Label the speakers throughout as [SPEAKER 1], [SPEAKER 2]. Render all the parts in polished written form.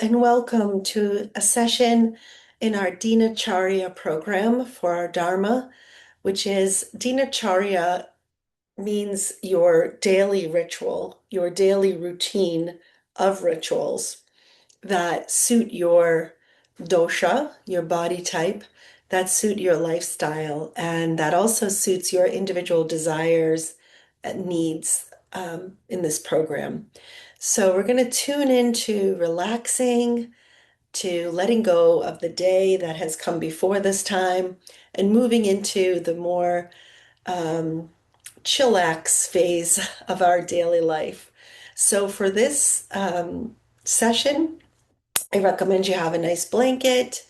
[SPEAKER 1] and welcome to a session in our Dinacharya program for our Dharma, which is Dinacharya means your daily ritual, your daily routine of rituals that suit your dosha, your body type, that suit your lifestyle, and that also suits your individual desires and needs in this program. So we're going to tune into relaxing, to letting go of the day that has come before this time, and moving into the more um, chillax phase of our daily life. So for this session, I recommend you have a nice blanket,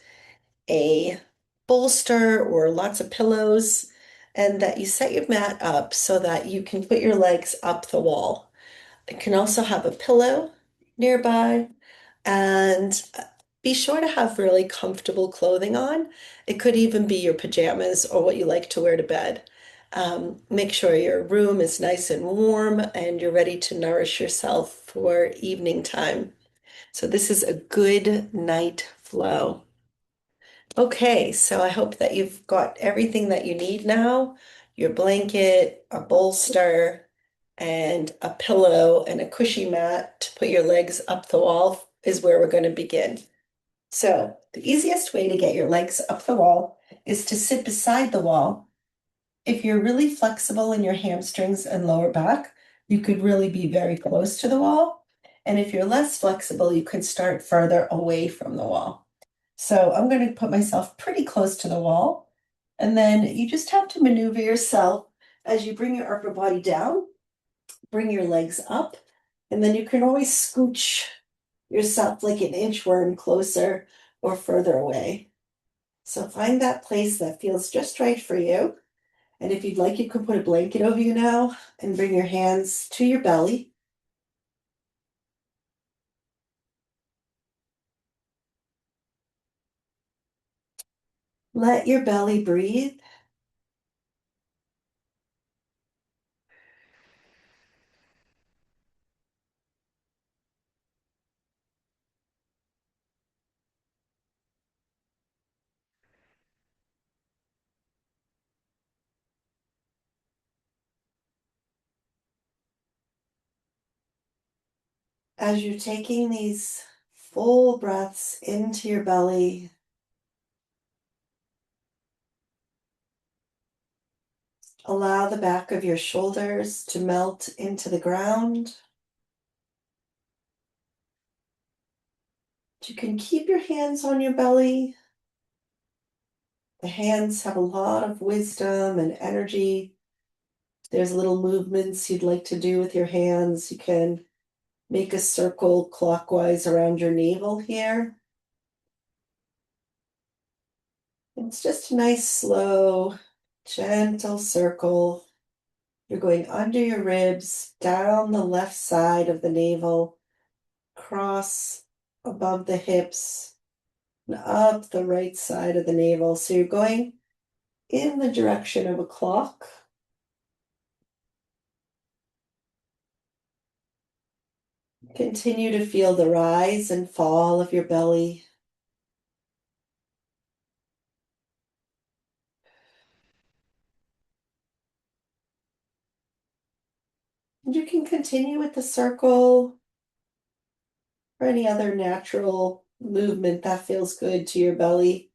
[SPEAKER 1] a bolster, or lots of pillows, and that you set your mat up so that you can put your legs up the wall. You can also have a pillow nearby, and be sure to have really comfortable clothing on. It could even be your pajamas or what you like to wear to bed. Make sure your room is nice and warm and you're ready to nourish yourself for evening time. So this is a good night flow. Okay, so I hope that you've got everything that you need now, your blanket, a bolster, and a pillow and a cushy mat to put your legs up the wall is where we're going to begin. So the easiest way to get your legs up the wall is to sit beside the wall. If you're really flexible in your hamstrings and lower back, you could really be very close to the wall. And if you're less flexible, you could start further away from the wall. So I'm going to put myself pretty close to the wall. And then you just have to maneuver yourself as you bring your upper body down, bring your legs up, and then you can always scooch yourself like an inchworm closer or further away. So find that place that feels just right for you. And if you'd like, you can put a blanket over you now and bring your hands to your belly. Let your belly breathe. As you're taking these full breaths into your belly, allow the back of your shoulders to melt into the ground. You can keep your hands on your belly. The hands have a lot of wisdom and energy. There's little movements you'd like to do with your hands. You can make a circle clockwise around your navel here. It's just a nice, slow, gentle circle. You're going under your ribs, down the left side of the navel, cross above the hips, and up the right side of the navel. So you're going in the direction of a clock. Continue to feel the rise and fall of your belly. And you can continue with the circle or any other natural movement that feels good to your belly.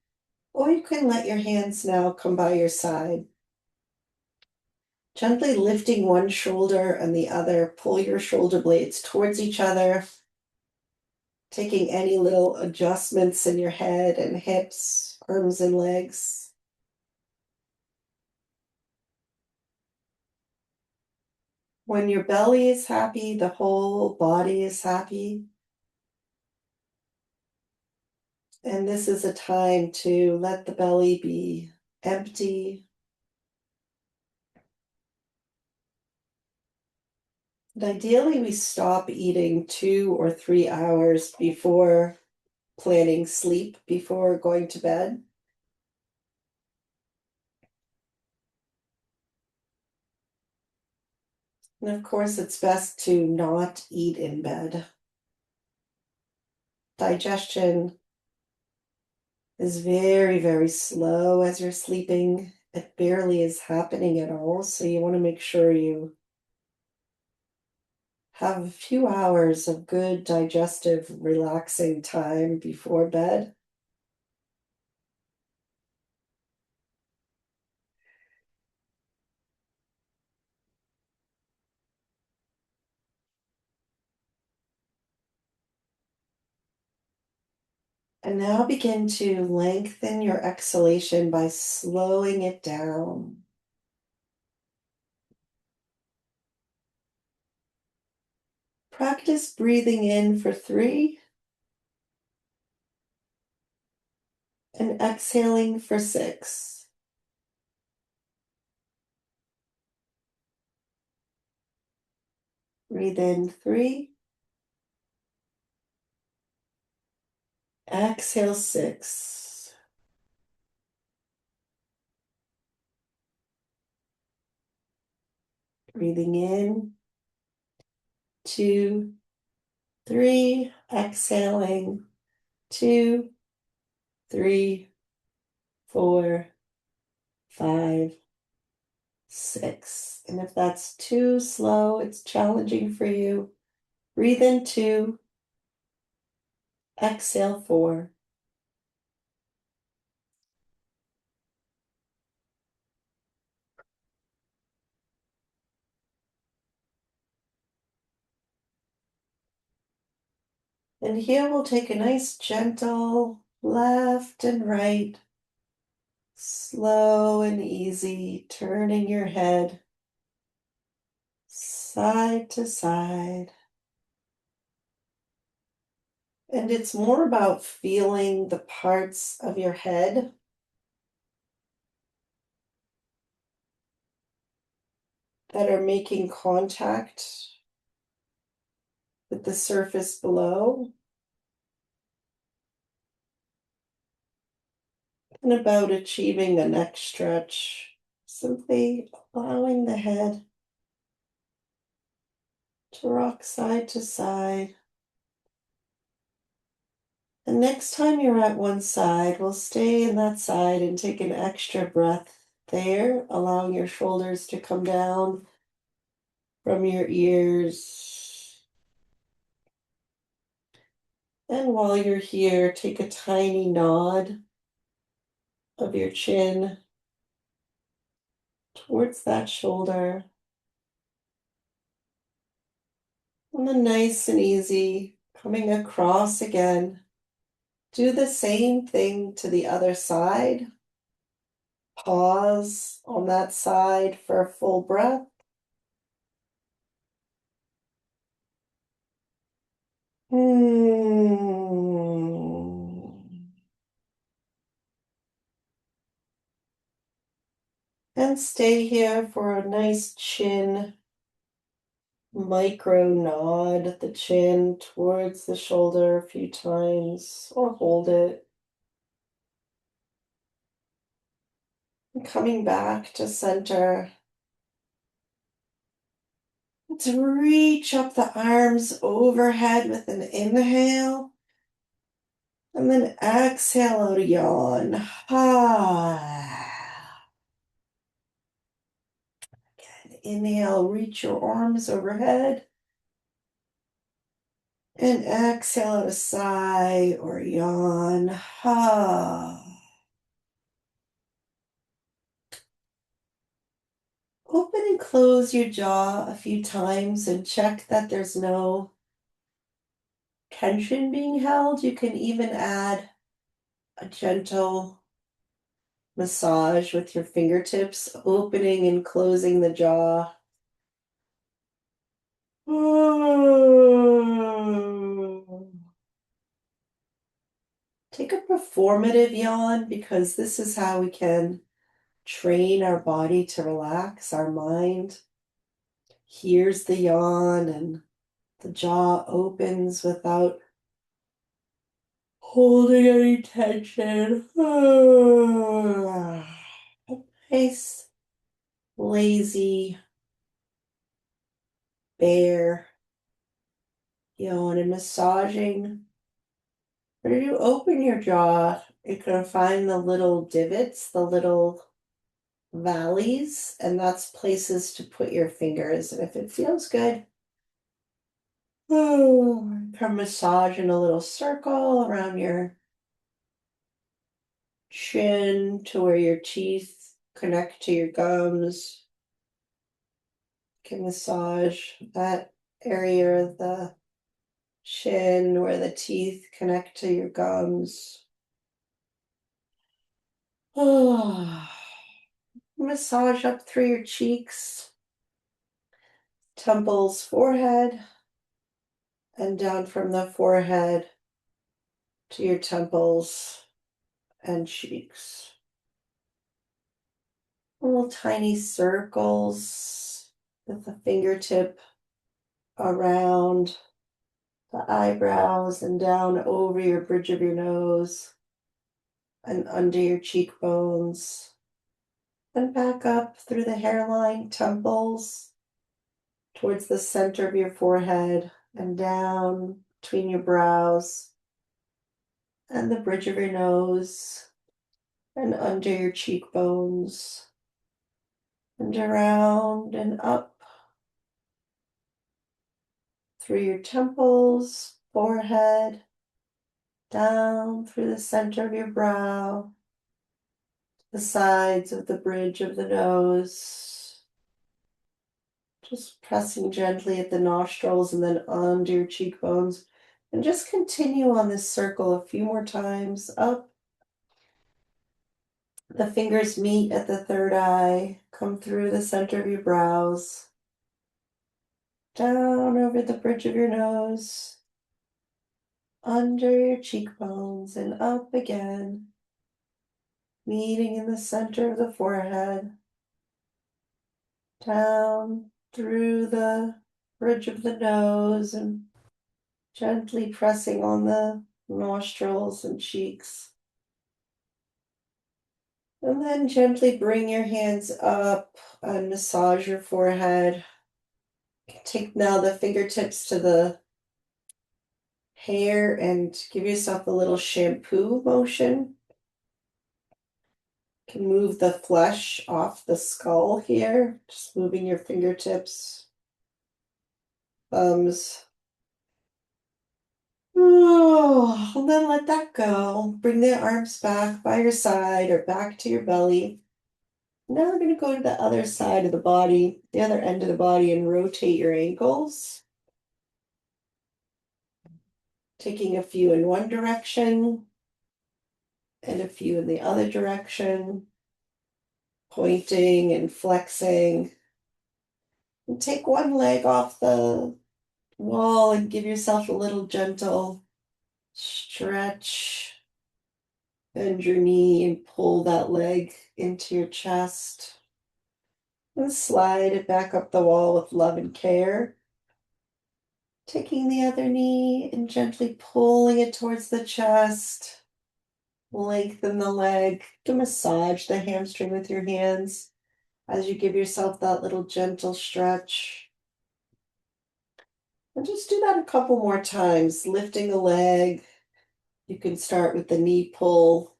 [SPEAKER 1] Or you can let your hands now come by your side. Gently lifting one shoulder and the other, pull your shoulder blades towards each other. Taking any little adjustments in your head and hips, arms and legs. When your belly is happy, the whole body is happy. And this is a time to let the belly be empty. And ideally, we stop eating 2 or 3 hours before planning sleep, before going to bed. And of course, it's best to not eat in bed. digestion is very, very slow as you're sleeping. It barely is happening at all. So you want to make sure you have a few hours of good digestive, relaxing time before bed. And now begin to lengthen your exhalation by slowing it down. Practice breathing in for 3 and exhaling for 6. Breathe in 3, exhale 6. Breathing in 2, 3, exhaling 2, 3, 4, 5, 6. And if that's too slow, it's challenging for you, breathe in 2, exhale 4. And here we'll take a nice gentle left and right, slow and easy, turning your head side to side. And it's more about feeling the parts of your head that are making contact with the surface below, and about achieving a neck stretch, simply allowing the head to rock side to side. And next time you're at one side, we'll stay in that side and take an extra breath there, allowing your shoulders to come down from your ears. And while you're here, take a tiny nod of your chin towards that shoulder. And then nice and easy, coming across again. Do the same thing to the other side. Pause on that side for a full breath. And stay here for a nice chin, micro nod at the chin towards the shoulder a few times, or hold it. And coming back to center. Let's reach up the arms overhead with an inhale. And then exhale out a yawn. Again, inhale, reach your arms overhead. And exhale out a sigh or yawn. Open and close your jaw a few times and check that there's no tension being held. You can even add a gentle massage with your fingertips, opening and closing the jaw. Take a performative yawn, because this is how we can train our body to relax. Our mind hears the yawn and the jaw opens without holding any tension. A nice, lazy, bear yawn, and massaging As you open your jaw, you can find the little divots, the little valleys, and that's places to put your fingers. And if it feels good, come massage in a little circle around your chin to where your teeth connect to your gums. You can massage that area of the chin where the teeth connect to your gums. Massage up through your cheeks, temples, forehead, and down from the forehead to your temples and cheeks. Little tiny circles with the fingertip around the eyebrows and down over your bridge of your nose and under your cheekbones. And back up through the hairline, temples, towards the center of your forehead and down between your brows and the bridge of your nose and under your cheekbones and around and up through your temples, forehead, down through the center of your brow, the sides of the bridge of the nose, just pressing gently at the nostrils and then under your cheekbones. And just continue on this circle a few more times. Up. The fingers meet at the third eye, come through the center of your brows, down over the bridge of your nose, under your cheekbones, and up again, meeting in the center of the forehead, down through the bridge of the nose, and gently pressing on the nostrils and cheeks. And then gently bring your hands up and massage your forehead. Take now the fingertips to the hair and give yourself a little shampoo motion. You can move the flesh off the skull here, just moving your fingertips, thumbs. Oh, and then let that go. Bring the arms back by your side or back to your belly. Now we're going to go to the other side of the body, the other end of the body, and rotate your ankles. Taking a few in one direction and a few in the other direction, pointing and flexing. And take one leg off the wall and give yourself a little gentle stretch. Bend your knee and pull that leg into your chest. And slide it back up the wall with love and care. Taking the other knee and gently pulling it towards the chest. Lengthen the leg. To massage the hamstring with your hands as you give yourself that little gentle stretch. And just do that a couple more times, lifting the leg. You can start with the knee pull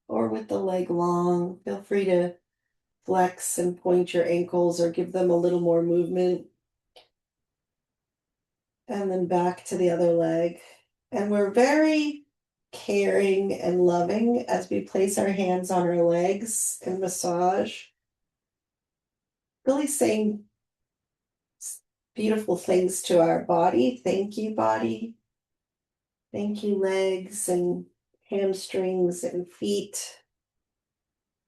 [SPEAKER 1] or with the leg long. Feel free to flex and point your ankles or give them a little more movement. And then back to the other leg. And we're very caring and loving as we place our hands on our legs and massage. Really saying beautiful things to our body. Thank you, body. Thank you, legs and hamstrings and feet.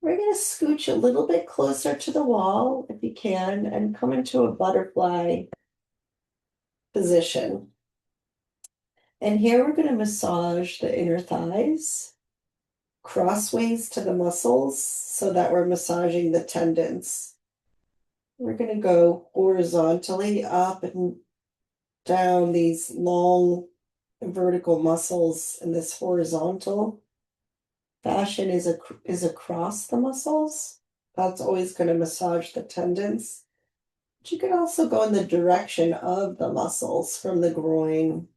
[SPEAKER 1] We're going to scooch a little bit closer to the wall if you can and come into a butterfly position. And here we're going to massage the inner thighs, crossways to the muscles so that we're massaging the tendons. We're going to go horizontally up and down these long vertical muscles in this horizontal fashion is across the muscles. That's always going to massage the tendons. But you could also go in the direction of the muscles from the groin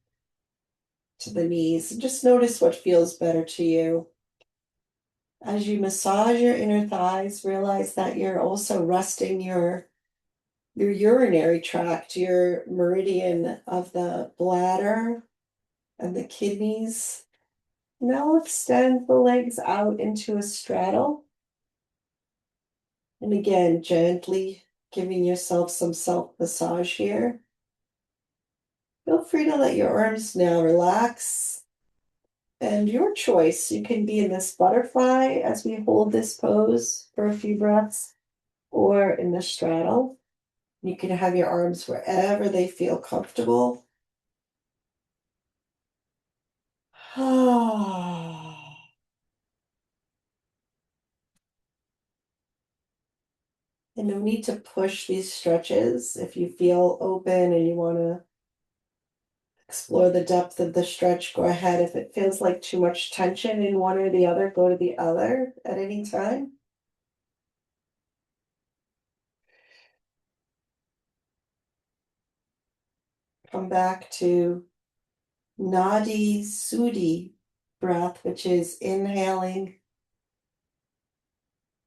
[SPEAKER 1] to the knees. And just notice what feels better to you. As you massage your inner thighs, realize that you're also resting your urinary tract, your meridian of the bladder and the kidneys. Now extend the legs out into a straddle. And again, gently giving yourself some self-massage here. Feel free to let your arms now relax. And your choice, you can be in this butterfly as we hold this pose for a few breaths, or in the straddle. You can have your arms wherever they feel comfortable. And no need to push these stretches. If you feel open and you want to explore the depth of the stretch, go ahead. If it feels like too much tension in one or the other, go to the other at any time. Come back to Nadi Sudhi breath, which is inhaling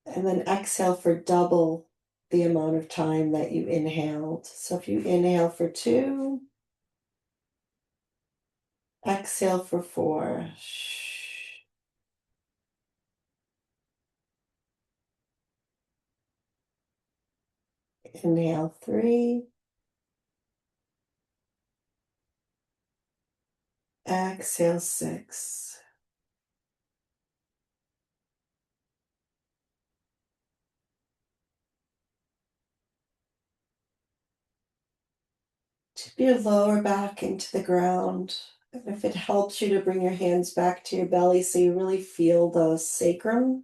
[SPEAKER 1] and then exhale for double the amount of time that you inhaled. So if you inhale for 2, exhale for 4. Inhale 3. Exhale 6. Tip your lower back into the ground. And if it helps you to bring your hands back to your belly so you really feel the sacrum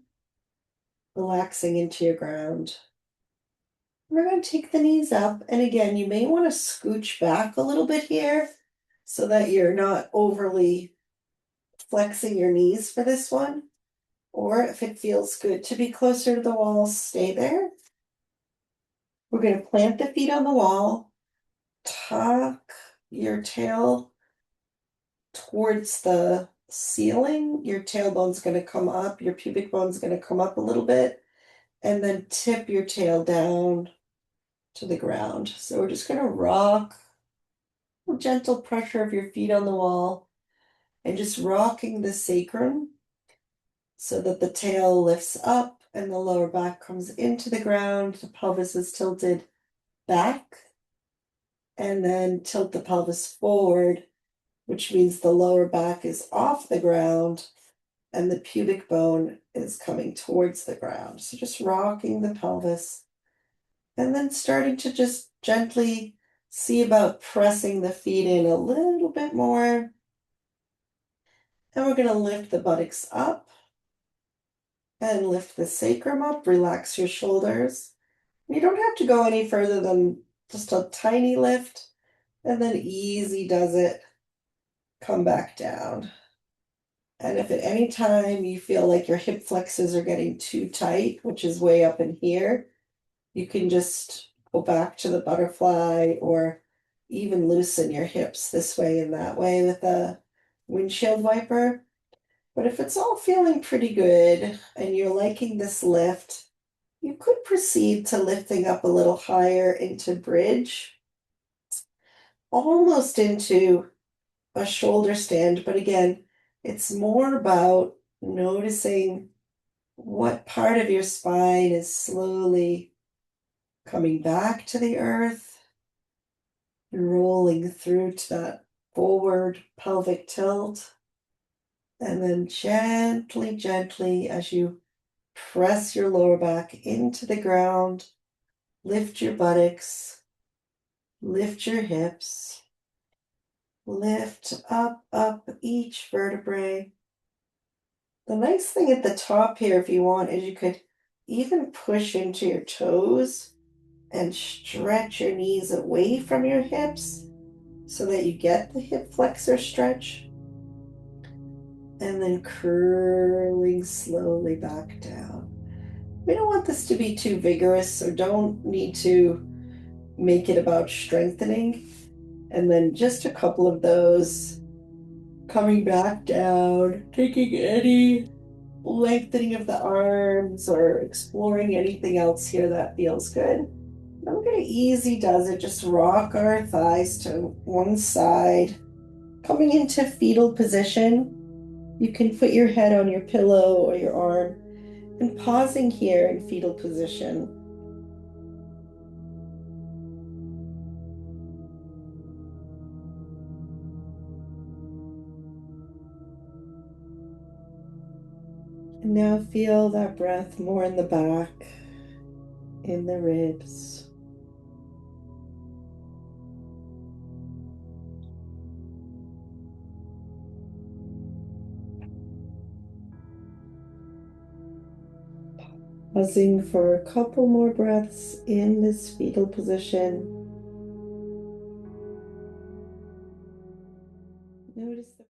[SPEAKER 1] relaxing into your ground. We're going to take the knees up. And again, you may want to scooch back a little bit here so that you're not overly flexing your knees for this one. Or if it feels good to be closer to the wall, stay there. We're going to plant the feet on the wall, tuck your tail towards the ceiling. Your tailbone's going to come up, your pubic bone's going to come up a little bit, and then tip your tail down to the ground. So we're just going to rock, gentle pressure of your feet on the wall, and just rocking the sacrum so that the tail lifts up and the lower back comes into the ground. The pelvis is tilted back, and then tilt the pelvis forward, which means the lower back is off the ground and the pubic bone is coming towards the ground. So just rocking the pelvis and then starting to just gently see about pressing the feet in a little bit more. And we're going to lift the buttocks up and lift the sacrum up. Relax your shoulders. You don't have to go any further than just a tiny lift, and then easy does it. Come back down. And if at any time you feel like your hip flexors are getting too tight, which is way up in here, you can just go back to the butterfly or even loosen your hips this way and that way with a windshield wiper. But if it's all feeling pretty good and you're liking this lift, you could proceed to lifting up a little higher into bridge, almost into a shoulder stand. But again, it's more about noticing what part of your spine is slowly coming back to the earth and rolling through to that forward pelvic tilt. And then gently, gently, as you press your lower back into the ground, lift your buttocks, lift your hips, lift up each vertebrae. The nice thing at the top here, if you want, is you could even push into your toes and stretch your knees away from your hips so that you get the hip flexor stretch. And then curling slowly back down. We don't want this to be too vigorous, so don't need to make it about strengthening. And then just a couple of those Coming back down, taking any lengthening of the arms or exploring anything else here that feels good. I'm going to easy does it, just rock our thighs to one side. Coming into fetal position, you can put your head on your pillow or your arm and pausing here in fetal position. And now feel that breath more in the back, in the ribs. Pausing for a couple more breaths in this fetal position. Notice the